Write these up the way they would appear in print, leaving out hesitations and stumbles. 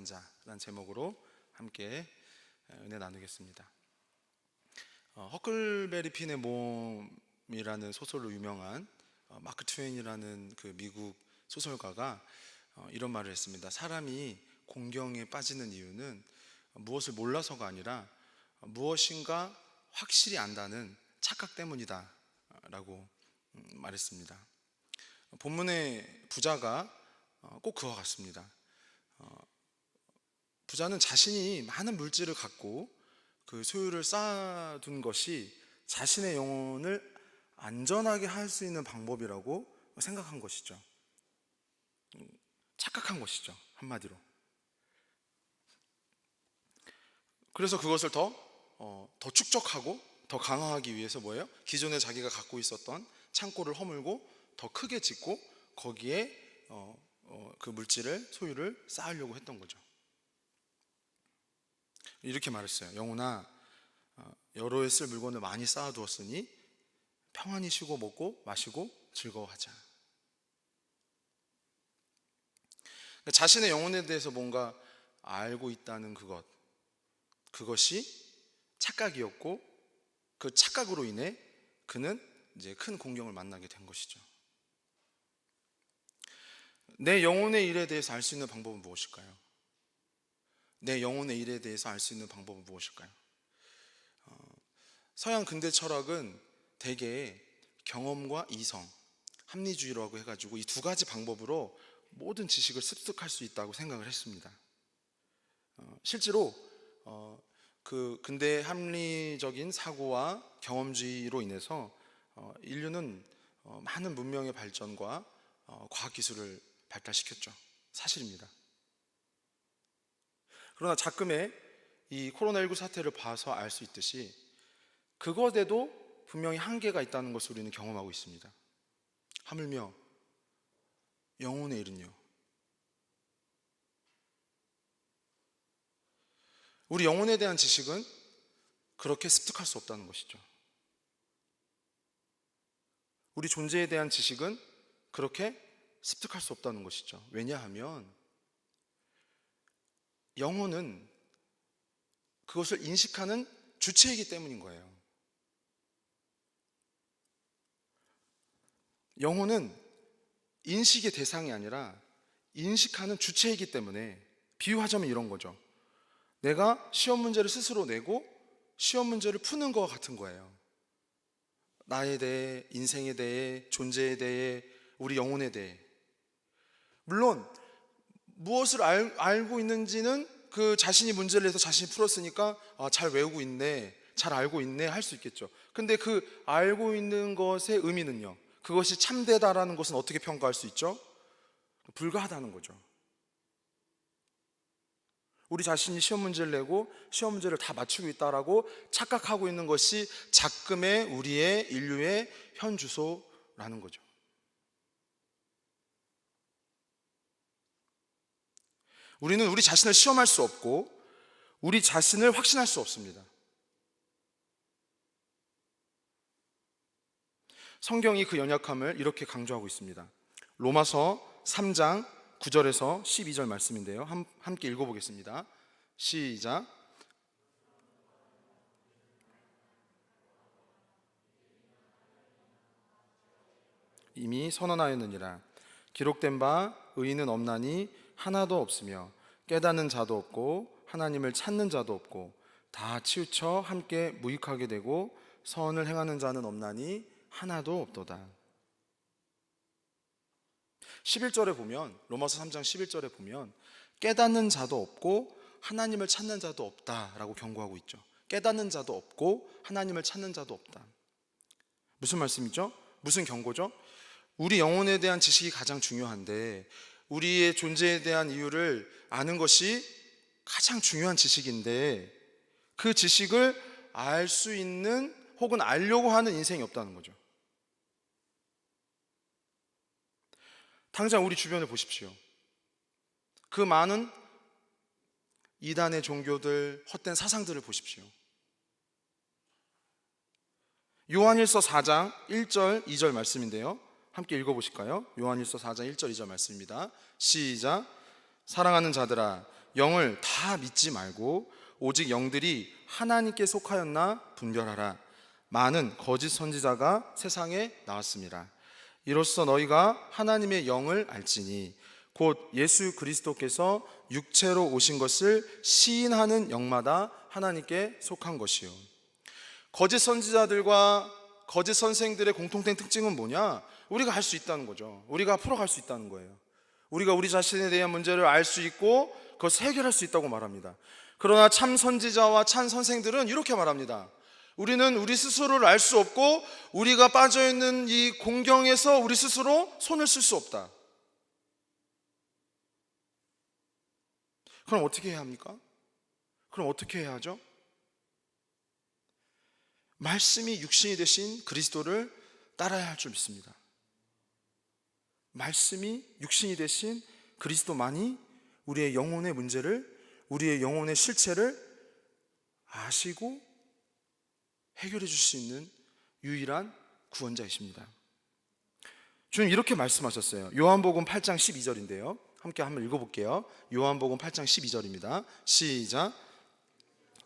자라는 제목으로 함께 은혜 나누겠습니다. 허클베리 핀의 몸이라는 소설로 유명한 마크 트웨인이라는 그 미국 소설가가 이런 말을 했습니다. 사람이 공경에 빠지는 이유는 무엇을 몰라서가 아니라 무엇인가 확실히 안다는 착각 때문이다 라고 말했습니다. 본문의 부자가 꼭 그와 같습니다. 부자는 자신이 많은 물질을 갖고 그 소유를 쌓아둔 것이 자신의 영혼을 안전하게 할 수 있는 방법이라고 생각한 것이죠. 착각한 것이죠, 한마디로. 그래서 그것을 더 축적하고 더 강화하기 위해서 뭐예요? 기존에 자기가 갖고 있었던 창고를 허물고 더 크게 짓고 거기에 그 물질을, 소유를 쌓으려고 했던 거죠. 이렇게 말했어요. 영혼아, 여러 해 쓸 물건을 많이 쌓아두었으니 평안히 쉬고 먹고 마시고 즐거워하자. 자신의 영혼에 대해서 뭔가 알고 있다는 그것이 착각이었고, 그 착각으로 인해 그는 이제 큰 공경을 만나게 된 것이죠. 내 영혼의 일에 대해서 알 수 있는 방법은 무엇일까요? 내 영혼의 일에 대해서 알 수 있는 방법은 무엇일까요? 서양 근대 철학은 대개 경험과 이성, 합리주의라고 해가지고 이 두 가지 방법으로 모든 지식을 습득할 수 있다고 생각을 했습니다. 실제로 그 근대 합리적인 사고와 경험주의로 인해서 인류는 많은 문명의 발전과 과학기술을 발달시켰죠. 사실입니다. 그러나 작금의 이 코로나19 사태를 봐서 알 수 있듯이 그것에도 분명히 한계가 있다는 것을 우리는 경험하고 있습니다. 하물며 영혼의 일은요, 우리 영혼에 대한 지식은 그렇게 습득할 수 없다는 것이죠. 우리 존재에 대한 지식은 그렇게 습득할 수 없다는 것이죠. 왜냐하면 영혼은 그것을 인식하는 주체이기 때문인 거예요. 영혼은 인식의 대상이 아니라 인식하는 주체이기 때문에, 비유하자면 이런 거죠. 내가 시험 문제를 스스로 내고 시험 문제를 푸는 것과 같은 거예요. 나에 대해, 인생에 대해, 존재에 대해, 우리 영혼에 대해. 물론 무엇을 알고 있는지는 그 자신이 문제를 내서 자신이 풀었으니까 잘 외우고 있네, 잘 알고 있네 할 수 있겠죠. 근데 그 알고 있는 것의 의미는요, 그것이 참되다라는 것은 어떻게 평가할 수 있죠? 불가하다는 거죠. 우리 자신이 시험 문제를 내고 시험 문제를 다 맞추고 있다라고 착각하고 있는 것이 작금의 우리의 인류의 현 주소라는 거죠. 우리는 우리 자신을 시험할 수 없고 우리 자신을 확신할 수 없습니다. 성경이 그 연약함을 이렇게 강조하고 있습니다. 로마서 3장 9절에서 12절 말씀인데요, 함께 읽어보겠습니다. 시작. 이미 선언하였느니라. 기록된 바 의인은 없나니 하나도 없으며 깨닫는 자도 없고 하나님을 찾는 자도 없고 다 치우쳐 함께 무익하게 되고 선을 행하는 자는 없나니 하나도 없도다. 11절에 보면, 로마서 3장 11절에 보면 깨닫는 자도 없고 하나님을 찾는 자도 없다라고 경고하고 있죠. 깨닫는 자도 없고 하나님을 찾는 자도 없다. 무슨 말씀이죠? 무슨 경고죠? 우리 영혼에 대한 지식이 가장 중요한데, 우리의 존재에 대한 이유를 아는 것이 가장 중요한 지식인데, 그 지식을 알 수 있는 혹은 알려고 하는 인생이 없다는 거죠. 당장 우리 주변을 보십시오. 그 많은 이단의 종교들, 헛된 사상들을 보십시오. 요한일서 4장 1절 2절 말씀인데요, 함께 읽어보실까요? 요한일서 4장 1절 2절 말씀입니다. 시작. 사랑하는 자들아, 영을 다 믿지 말고 오직 영들이 하나님께 속하였나 분별하라. 많은 거짓 선지자가 세상에 나왔습니다. 이로써 너희가 하나님의 영을 알지니 곧 예수 그리스도께서 육체로 오신 것을 시인하는 영마다 하나님께 속한 것이요. 거짓 선지자들과 거짓 선생들의 공통된 특징은 뭐냐? 우리가 할 수 있다는 거죠. 우리가 풀어갈 수 있다는 거예요. 우리가 우리 자신에 대한 문제를 알 수 있고 그것을 해결할 수 있다고 말합니다. 그러나 참 선지자와 참 선생들은 이렇게 말합니다. 우리는 우리 스스로를 알 수 없고 우리가 빠져있는 이 공경에서 우리 스스로 손을 쓸 수 없다. 그럼 어떻게 해야 합니까? 그럼 어떻게 해야 하죠? 말씀이 육신이 되신 그리스도를 따라야 할 줄 믿습니다. 말씀이 육신이 되신 그리스도만이 우리의 영혼의 문제를, 우리의 영혼의 실체를 아시고 해결해 줄 수 있는 유일한 구원자이십니다. 주님 이렇게 말씀하셨어요. 요한복음 8장 12절인데요. 함께 한번 읽어볼게요. 요한복음 8장 12절입니다. 시작.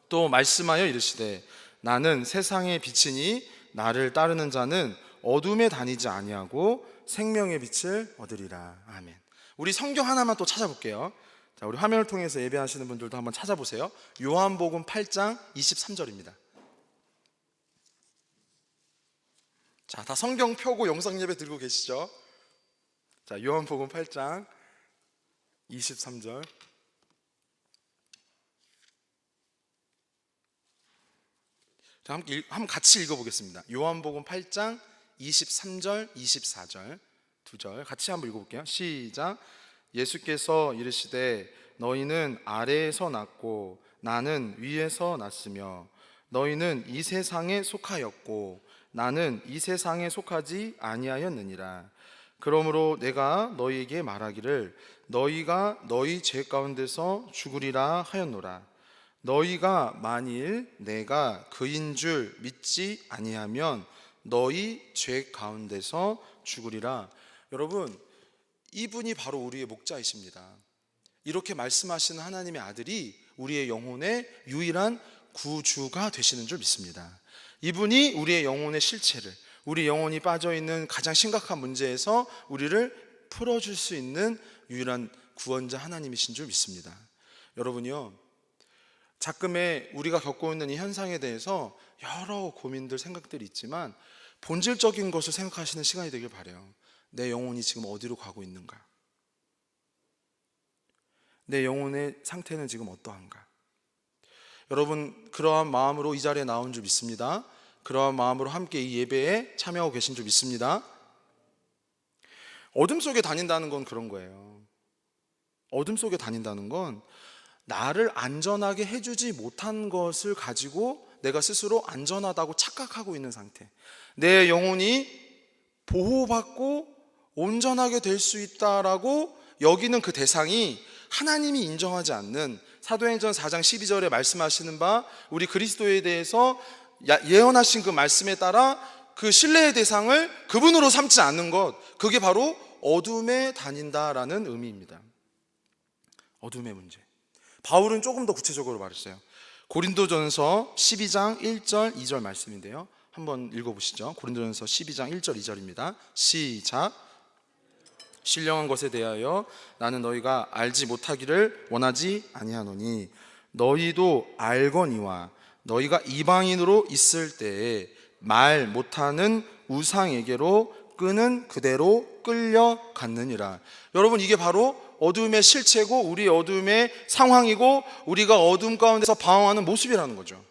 또 말씀하여 이르시되 나는 세상의 빛이니 나를 따르는 자는 어둠에 다니지 아니하고 생명의 빛을 얻으리라. 아멘. 우리 성경 하나만 또 찾아볼게요. 자, 우리 화면을 통해서 예배하시는 분들도 한번 찾아보세요. 요한복음 8장 23절입니다. 자, 다 성경 펴고 영상 예배 들고 계시죠? 자, 요한복음 8장 23절. 자, 한번 같이 읽어보겠습니다. 요한복음 8장 23절, 24절 두 절 같이 한번 읽어볼게요. 시작. 예수께서 이르시되 너희는 아래에서 났고 나는 위에서 났으며 너희는 이 세상에 속하였고 나는 이 세상에 속하지 아니하였느니라. 그러므로 내가 너희에게 말하기를 너희가 너희 죄 가운데서 죽으리라 하였노라. 너희가 만일 내가 그인 줄 믿지 아니하면 너희 죄 가운데서 죽으리라. 여러분, 이분이 바로 우리의 목자이십니다. 이렇게 말씀하시는 하나님의 아들이 우리의 영혼의 유일한 구주가 되시는 줄 믿습니다. 이분이 우리의 영혼의 실체를, 우리 영혼이 빠져있는 가장 심각한 문제에서 우리를 풀어줄 수 있는 유일한 구원자 하나님이신 줄 믿습니다. 여러분요, 가끔의 우리가 겪고 있는 이 현상에 대해서 여러 고민들, 생각들이 있지만 본질적인 것을 생각하시는 시간이 되길 바라요. 내 영혼이 지금 어디로 가고 있는가? 내 영혼의 상태는 지금 어떠한가? 여러분, 그러한 마음으로 이 자리에 나온 줄 믿습니다. 그러한 마음으로 함께 이 예배에 참여하고 계신 줄 믿습니다. 어둠 속에 다닌다는 건 그런 거예요. 어둠 속에 다닌다는 건 나를 안전하게 해주지 못한 것을 가지고 내가 스스로 안전하다고 착각하고 있는 상태, 내 영혼이 보호받고 온전하게 될 수 있다라고 여기는 그 대상이 하나님이 인정하지 않는, 사도행전 4장 12절에 말씀하시는 바 우리 그리스도에 대해서 예언하신 그 말씀에 따라 그 신뢰의 대상을 그분으로 삼지 않는 것, 그게 바로 어둠에 다닌다라는 의미입니다. 어둠의 문제. 바울은 조금 더 구체적으로 말했어요. 고린도전서 12장 1절 2절 말씀인데요, 한번 읽어보시죠. 고린도전서 12장 1절 2절입니다. 시작. 신령한 것에 대하여 나는 너희가 알지 못하기를 원하지 아니하노니 너희도 알거니와 너희가 이방인으로 있을 때에 말 못하는 우상에게로 끄는 그대로 끌려갔느니라. 여러분, 이게 바로 어둠의 실체고 우리의 어둠의 상황이고 우리가 어둠 가운데서 방황하는 모습이라는 거죠.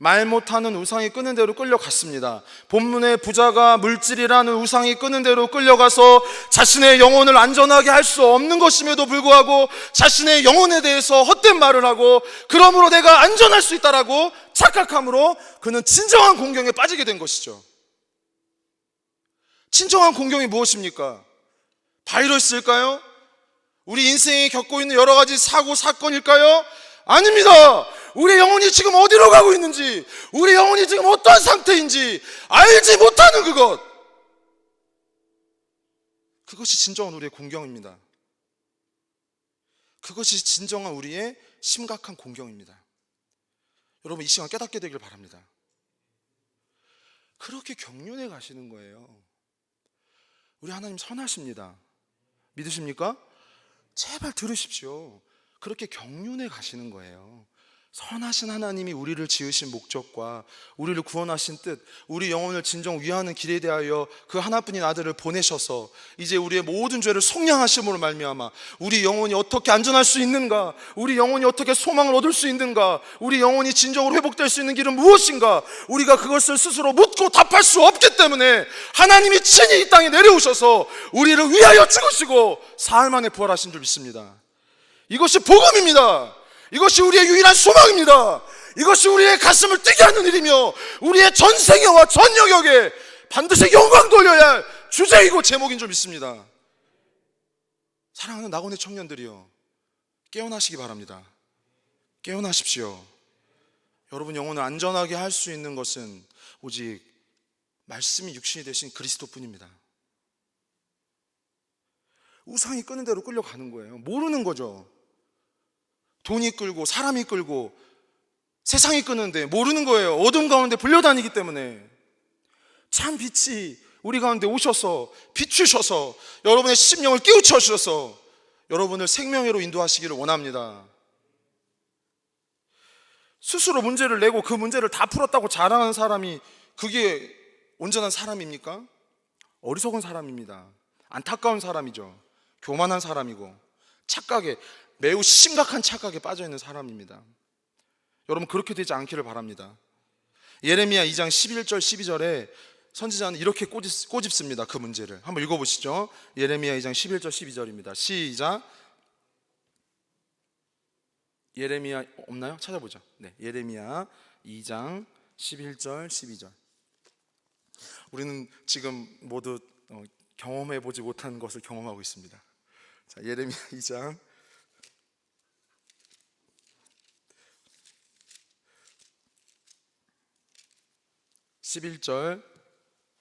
말 못하는 우상이 끄는 대로 끌려갔습니다. 본문의 부자가 물질이라는 우상이 끄는 대로 끌려가서 자신의 영혼을 안전하게 할 수 없는 것임에도 불구하고 자신의 영혼에 대해서 헛된 말을 하고 그러므로 내가 안전할 수 있다라고 착각함으로 그는 진정한 공경에 빠지게 된 것이죠. 진정한 공경이 무엇입니까? 바이러스일까요? 우리 인생이 겪고 있는 여러 가지 사고 사건일까요? 아닙니다. 우리 영혼이 지금 어디로 가고 있는지, 우리 영혼이 지금 어떠한 상태인지 알지 못하는 그것이 진정한 우리의 공경입니다. 그것이 진정한 우리의 심각한 공경입니다. 여러분 이 시간 깨닫게 되길 바랍니다. 그렇게 경륜해 가시는 거예요. 우리 하나님 선하십니다. 믿으십니까? 제발 들으십시오. 그렇게 경륜해 가시는 거예요. 선하신 하나님이 우리를 지으신 목적과 우리를 구원하신 뜻, 우리 영혼을 진정 위하는 길에 대하여 그 하나뿐인 아들을 보내셔서 이제 우리의 모든 죄를 속량하심으로 말미암아 우리 영혼이 어떻게 안전할 수 있는가, 우리 영혼이 어떻게 소망을 얻을 수 있는가, 우리 영혼이 진정으로 회복될 수 있는 길은 무엇인가, 우리가 그것을 스스로 묻고 답할 수 없기 때문에 하나님이 친히 이 땅에 내려오셔서 우리를 위하여 죽으시고 사흘 만에 부활하신 줄 믿습니다. 이것이 복음입니다. 이것이 우리의 유일한 소망입니다. 이것이 우리의 가슴을 뛰게 하는 일이며 우리의 전 세계와 전 영역에 반드시 영광 돌려야 할 주제이고 제목인 줄 믿습니다. 사랑하는 낙원의 청년들이여, 깨어나시기 바랍니다. 깨어나십시오. 여러분 영혼을 안전하게 할 수 있는 것은 오직 말씀이 육신이 되신 그리스도뿐입니다. 우상이 끄는 대로 끌려가는 거예요. 모르는 거죠. 돈이 끌고 사람이 끌고 세상이 끄는데 모르는 거예요. 어둠 가운데 불려다니기 때문에. 참 빛이 우리 가운데 오셔서 비추셔서 여러분의 심령을 깨우쳐 주셔서 여러분을 생명회로 인도하시기를 원합니다. 스스로 문제를 내고 그 문제를 다 풀었다고 자랑하는 사람이 그게 온전한 사람입니까? 어리석은 사람입니다. 안타까운 사람이죠. 교만한 사람이고 착각에, 매우 심각한 착각에 빠져있는 사람입니다. 여러분 그렇게 되지 않기를 바랍니다. 예레미야 2장 11절 12절에 선지자는 이렇게 꼬집습니다. 그 문제를 한번 읽어보시죠. 예레미야 2장 11절 12절입니다. 시작. 예레미야 없나요? 찾아보죠. 네, 예레미야 2장 11절 12절. 우리는 지금 모두 경험해보지 못한 것을 경험하고 있습니다. 자, 예레미야 2장 11절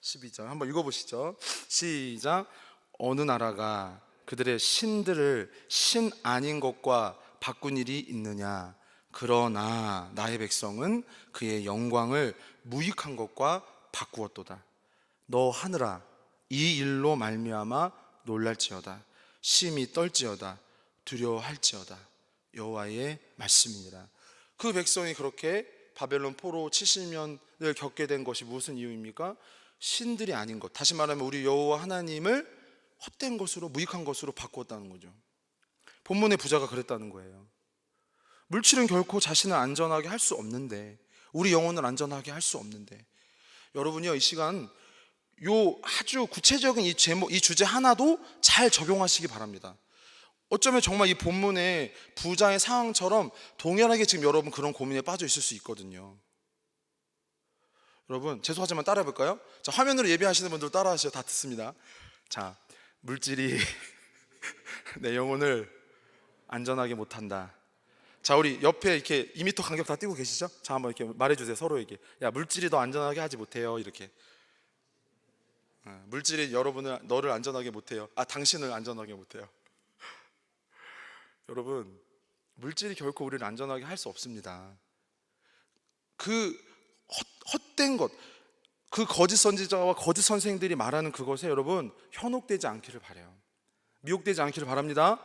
12절 한번 읽어보시죠. 시작. 어느 나라가 그들의 신들을 신 아닌 것과 바꾼 일이 있느냐? 그러나 나의 백성은 그의 영광을 무익한 것과 바꾸었도다. 너 하늘아, 이 일로 말미암아 놀랄지어다. 심히 떨지어다. 두려워할지어다. 여호와의 말씀이니라. 그 백성이 그렇게 바벨론 포로 70년을 겪게 된 것이 무슨 이유입니까? 신들이 아닌 것, 다시 말하면 우리 여호와 하나님을 헛된 것으로, 무익한 것으로 바꾸었다는 거죠. 본문의 부자가 그랬다는 거예요. 물질은 결코 자신을 안전하게 할 수 없는데, 우리 영혼을 안전하게 할 수 없는데, 여러분이요 이 시간 요 아주 구체적인 이 제목, 이 주제 하나도 잘 적용하시기 바랍니다. 어쩌면 정말 이 본문의 부자의 상황처럼 동일하게 지금 여러분 그런 고민에 빠져 있을 수 있거든요. 여러분 죄송하지만 따라해 볼까요? 자, 화면으로 예배하시는 분들 따라 하시죠. 다 듣습니다. 자, 물질이 내 영혼을 안전하게 못한다. 자, 우리 옆에 이렇게 2m 간격 다 띄고 계시죠? 자, 한번 이렇게 말해주세요. 서로에게. 야, 물질이 더 안전하게 하지 못해요. 이렇게. 물질이 너를 안전하게 못해요. 당신을 안전하게 못해요. 여러분, 물질이 결코 우리를 안전하게 할 수 없습니다. 그 헛된 것, 그 거짓 선지자와 거짓 선생들이 말하는 그것에 여러분 현혹되지 않기를 바라요. 미혹되지 않기를 바랍니다.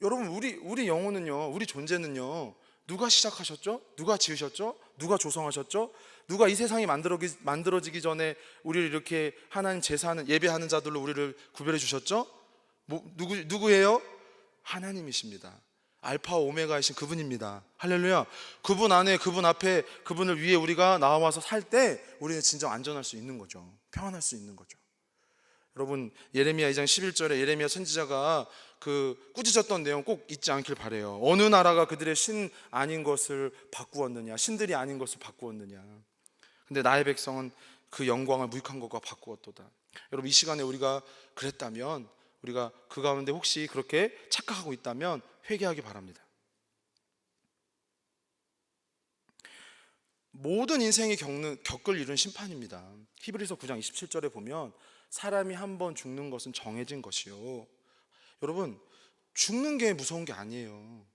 여러분 우리 영혼은요, 우리 존재는요, 누가 시작하셨죠? 누가 지으셨죠? 누가 조성하셨죠? 누가 이 세상이 만들어지기 전에 우리를 이렇게 하나님 제사하는, 예배하는 자들로 우리를 구별해 주셨죠? 누구예요? 하나님이십니다. 알파 오메가이신 그분입니다. 할렐루야. 그분 안에, 그분 앞에, 그분을 위해 우리가 나와서 살 때 우리는 진정 안전할 수 있는 거죠. 평안할 수 있는 거죠. 여러분 예레미야 2장 11절에 예레미야 선지자가 그 꾸짖었던 내용 꼭 잊지 않길 바라요. 어느 나라가 그들의 신 아닌 것을 바꾸었느냐, 신들이 아닌 것을 바꾸었느냐. 근데 나의 백성은 그 영광을 무익한 것과 바꾸었도다. 여러분 이 시간에 우리가 그랬다면, 우리가 그 가운데 혹시 그렇게 착각하고 있다면 회개하기 바랍니다. 모든 인생이 겪을 일은 심판입니다. 히브리서 9장 27절에 보면 사람이 한 번 죽는 것은 정해진 것이요. 여러분 죽는 게 무서운 게 아니에요.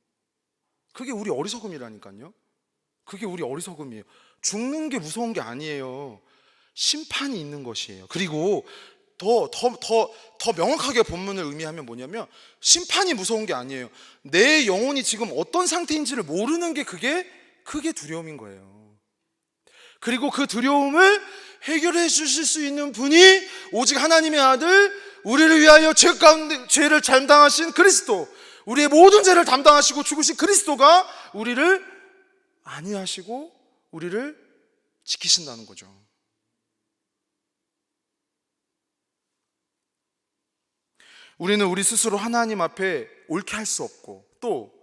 그게 우리 어리석음이라니까요. 그게 우리 어리석음이에요. 죽는 게 무서운 게 아니에요. 심판이 있는 것이에요. 그리고 더 명확하게 본문을 의미하면 뭐냐면, 심판이 무서운 게 아니에요. 내 영혼이 지금 어떤 상태인지를 모르는 게 그게 두려움인 거예요. 그리고 그 두려움을 해결해 주실 수 있는 분이 오직 하나님의 아들, 우리를 위하여 죄를 담당하신 그리스도, 우리의 모든 죄를 담당하시고 죽으신 그리스도가 우리를 안위하시고 우리를 지키신다는 거죠. 우리는 우리 스스로 하나님 앞에 옳게 할 수 없고 또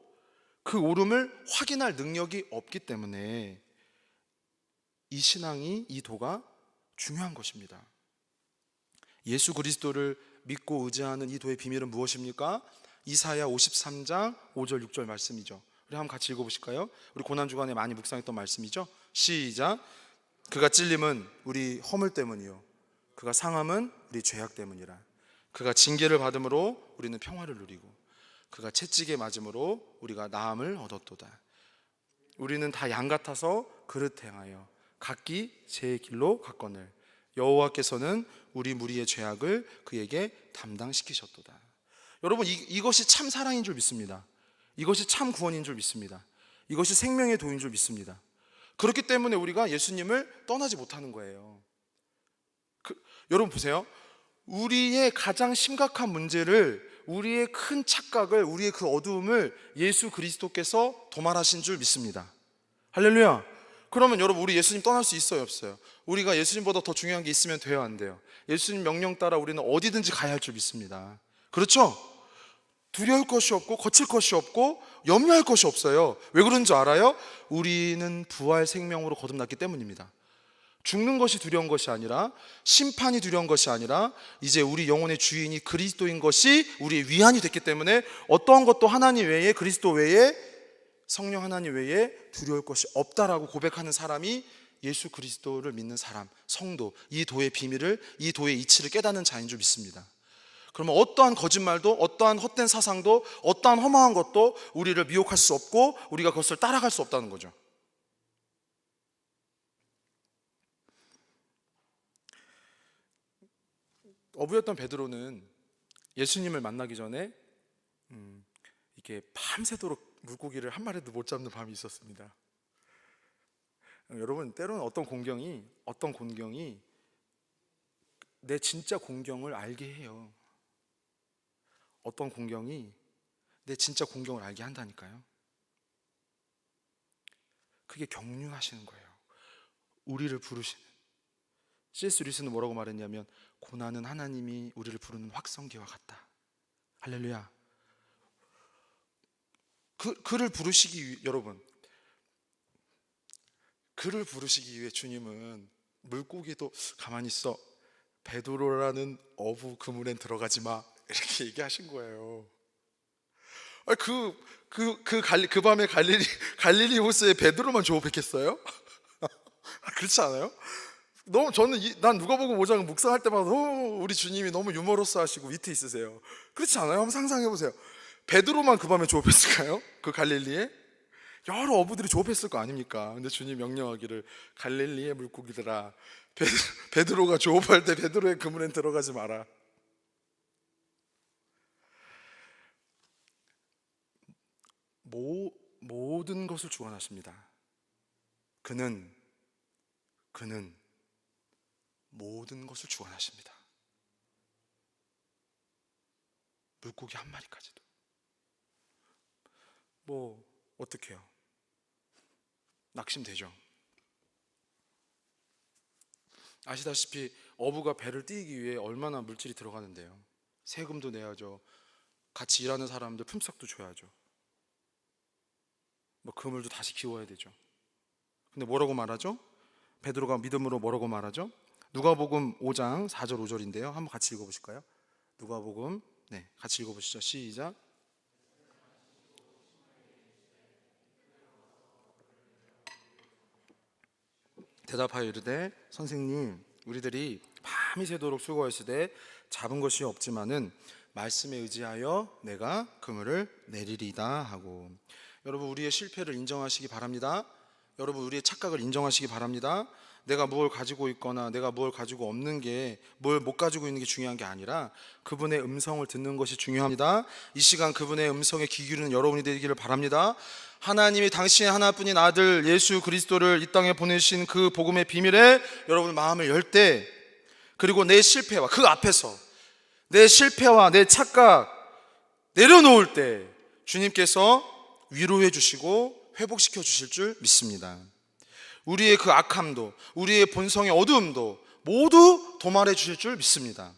그 옳음을 확인할 능력이 없기 때문에 이 신앙이, 이 도가 중요한 것입니다. 예수 그리스도를 믿고 의지하는 이 도의 비밀은 무엇입니까? 이사야 53장 5절 6절 말씀이죠. 우리 한번 같이 읽어보실까요? 우리 고난주간에 많이 묵상했던 말씀이죠. 시작. 그가 찔림은 우리 허물 때문이요 그가 상함은 우리 죄악 때문이라. 그가 징계를 받음으로 우리는 평화를 누리고 그가 채찍에 맞음으로 우리가 나음을 얻었도다. 우리는 다 양 같아서 그릇 행하여 각기 제 길로 갔거늘 여호와께서는 우리 무리의 죄악을 그에게 담당시키셨도다. 여러분, 이것이 참 사랑인 줄 믿습니다. 이것이 참 구원인 줄 믿습니다. 이것이 생명의 도인 줄 믿습니다. 그렇기 때문에 우리가 예수님을 떠나지 못하는 거예요. 여러분 보세요. 우리의 가장 심각한 문제를, 우리의 큰 착각을, 우리의 그 어두움을 예수 그리스도께서 도말하신 줄 믿습니다. 할렐루야. 그러면 여러분, 우리 예수님 떠날 수 있어요, 없어요? 우리가 예수님보다 더 중요한 게 있으면 돼요, 안 돼요? 예수님 명령 따라 우리는 어디든지 가야 할 줄 믿습니다. 그렇죠? 두려울 것이 없고 거칠 것이 없고 염려할 것이 없어요. 왜 그런 줄 알아요? 우리는 부활 생명으로 거듭났기 때문입니다. 죽는 것이 두려운 것이 아니라, 심판이 두려운 것이 아니라, 이제 우리 영혼의 주인이 그리스도인 것이 우리의 위안이 됐기 때문에 어떠한 것도 하나님 외에, 그리스도 외에, 성령 하나님 외에 두려울 것이 없다라고 고백하는 사람이 예수 그리스도를 믿는 사람, 성도, 이 도의 비밀을, 이 도의 이치를 깨닫는 자인 줄 믿습니다. 그러면 어떠한 거짓말도, 어떠한 헛된 사상도, 어떠한 허망한 것도 우리를 미혹할 수 없고 우리가 그것을 따라갈 수 없다는 거죠. 어부였던 베드로는 예수님을 만나기 전에 이렇게 밤새도록 물고기를 한 마리도 못 잡는 밤이 있었습니다. 여러분, 때로는 어떤 공경이 내 진짜 공경을 알게 해요. 어떤 공경이 내 진짜 공경을 알게 한다니까요. 그게 경륜하시는 거예요. 우리를 부르시는. C.S. 루이스는 뭐라고 말했냐면, 고난은 하나님이 우리를 부르는 확성기와 같다. 할렐루야. 그를 부르시기 위해, 여러분, 그를 부르시기 위해 주님은 물고기도 가만히 있어, 베드로라는 어부 그물엔 들어가지 마, 이렇게 얘기하신 거예요. 그 밤에 갈릴리 호수에 베드로만 조업했겠어요? 그렇지 않아요? 난 누가복음 5장 묵상할 때마다 우리 주님이 너무 유머러스 하시고 위트 있으세요. 그렇지 않아요? 한번 상상해 보세요. 베드로만 그 밤에 조업했을까요? 그 갈릴리에 여러 어부들이 조업했을 거 아닙니까? 근데 주님 명령하기를, 갈릴리의 물고기들아, 베드로가 조업할 때 베드로의 그물엔 들어가지 마라. 모든 것을 주관하십니다. 그는 모든 것을 주관하십니다. 물고기 한 마리까지도. 어떡해요? 낙심되죠. 아시다시피 어부가 배를 띄기 위해 얼마나 물질이 들어가는데요. 세금도 내야죠. 같이 일하는 사람들 품삯도 줘야죠. 그물도 다시 키워야 되죠. 근데 뭐라고 말하죠? 베드로가 믿음으로 뭐라고 말하죠? 누가복음 5장 4절 5절인데요. 한번 같이 읽어보실까요? 누가복음, 같이 읽어보시죠. 시작. 대답하여 이르되, 선생님, 우리들이 밤이 새도록 수고하시되 잡은 것이 없지만은 말씀에 의지하여 내가 그물을 내리리다 하고. 여러분, 우리의 실패를 인정하시기 바랍니다. 여러분, 우리의 착각을 인정하시기 바랍니다. 내가 뭘 가지고 있거나 내가 뭘 가지고 없는 게, 뭘 못 가지고 있는 게 중요한 게 아니라 그분의 음성을 듣는 것이 중요합니다. 이 시간 그분의 음성에 귀 기울이는 여러분이 되기를 바랍니다. 하나님이 당신의 하나뿐인 아들 예수 그리스도를 이 땅에 보내신 그 복음의 비밀에 여러분 마음을 열 때, 그리고 내 실패와 그 앞에서 내 실패와 내 착각 내려놓을 때 주님께서 위로해 주시고 회복시켜 주실 줄 믿습니다. 우리의 그 악함도, 우리의 본성의 어두움도 모두 도말해 주실 줄 믿습니다.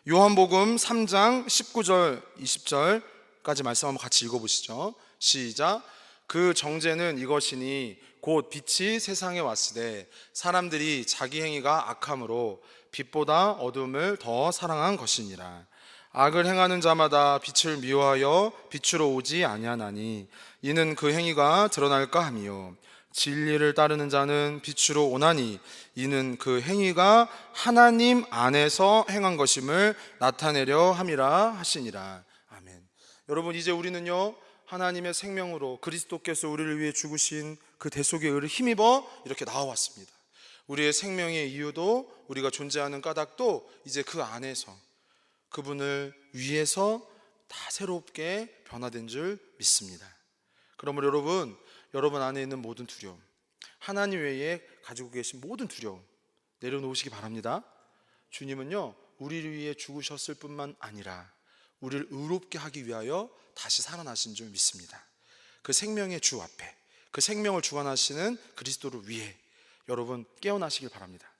요한복음 3장 19절 20절까지 말씀 한번 같이 읽어보시죠. 시작. 그 정죄는 이것이니 곧 빛이 세상에 왔으되 사람들이 자기 행위가 악함으로 빛보다 어둠을 더 사랑한 것이니라. 악을 행하는 자마다 빛을 미워하여 빛으로 오지 아니하나니 이는 그 행위가 드러날까 함이요 진리를 따르는 자는 빛으로 오나니 이는 그 행위가 하나님 안에서 행한 것임을 나타내려 함이라 하시니라. 아멘. 여러분, 이제 우리는요 하나님의 생명으로 그리스도께서 우리를 위해 죽으신 그 대속의 의를 힘입어 이렇게 나와왔습니다. 우리의 생명의 이유도, 우리가 존재하는 까닭도 이제 그 안에서 그분을 위해서 다 새롭게 변화된 줄 믿습니다. 그러므로 여러분 안에 있는 모든 두려움, 하나님 외에 가지고 계신 모든 두려움 내려놓으시기 바랍니다. 주님은요 우리를 위해 죽으셨을 뿐만 아니라 우리를 의롭게 하기 위하여 다시 살아나신 줄 믿습니다. 그 생명의 주 앞에, 그 생명을 주관하시는 그리스도를 위해 여러분 깨어나시길 바랍니다.